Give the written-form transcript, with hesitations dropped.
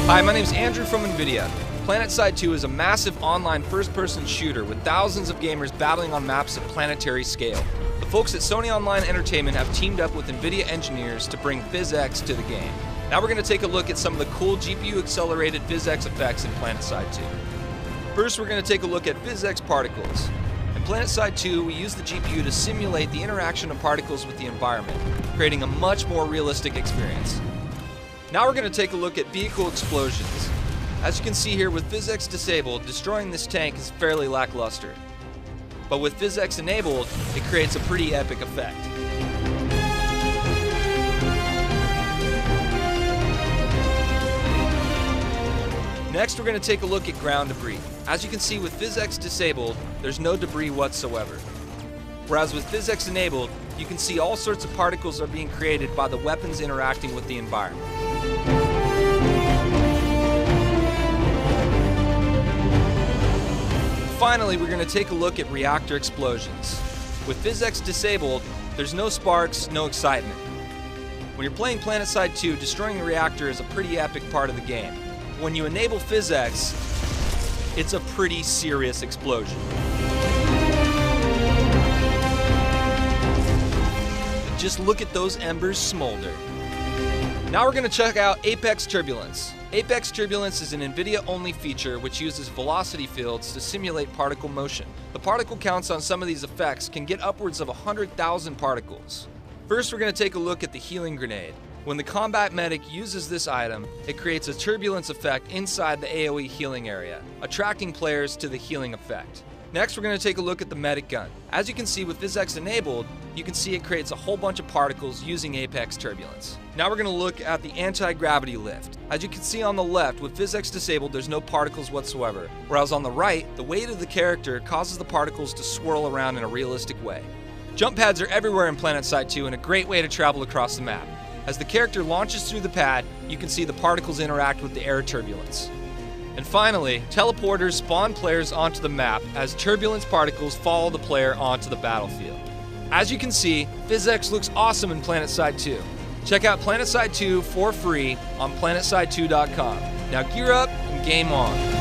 Hi, my name is Andrew from NVIDIA. Planetside 2 is a massive online first-person shooter with thousands of gamers battling on maps of planetary scale. The folks at Sony Online Entertainment have teamed up with NVIDIA engineers to bring Physx to the game. Now we're going to take a look at some of the cool GPU-accelerated Physx effects in Planetside 2. First, we're going to take a look at Physx particles. In Planetside 2, we use the GPU to simulate the interaction of particles with the environment, creating a much more realistic experience. Now we're going to take a look at vehicle explosions. As you can see here, with Physx disabled, destroying this tank is fairly lackluster. But with Physx enabled, it creates a pretty epic effect. Next, we're going to take a look at ground debris. As you can see, with Physx disabled, there's no debris whatsoever. Whereas with Physx enabled, you can see all sorts of particles are being created by the weapons interacting with the environment. Finally, we're going to take a look at reactor explosions. With Physx disabled, there's no sparks, no excitement. When you're playing Planetside 2, destroying a reactor is a pretty epic part of the game. When you enable Physx, it's a pretty serious explosion. Just look at those embers smolder. Now we're going to check out Apex Turbulence. Apex Turbulence is an NVIDIA-only feature which uses velocity fields to simulate particle motion. The particle counts on some of these effects can get upwards of 100,000 particles. First, we're going to take a look at the healing grenade. When the combat medic uses this item, it creates a turbulence effect inside the AoE healing area, attracting players to the healing effect. Next, we're going to take a look at the medic gun. As you can see, with Physx enabled, you can see it creates a whole bunch of particles using Apex Turbulence. Now we're going to look at the anti-gravity lift. As you can see on the left, with Physx disabled, there's no particles whatsoever. Whereas on the right, the weight of the character causes the particles to swirl around in a realistic way. Jump pads are everywhere in Planetside 2 and a great way to travel across the map. As the character launches through the pad, you can see the particles interact with the air turbulence. And finally, teleporters spawn players onto the map as turbulence particles follow the player onto the battlefield. As you can see, Physx looks awesome in Planetside 2. Check out Planetside 2 for free on planetside2.com. Now gear up and game on.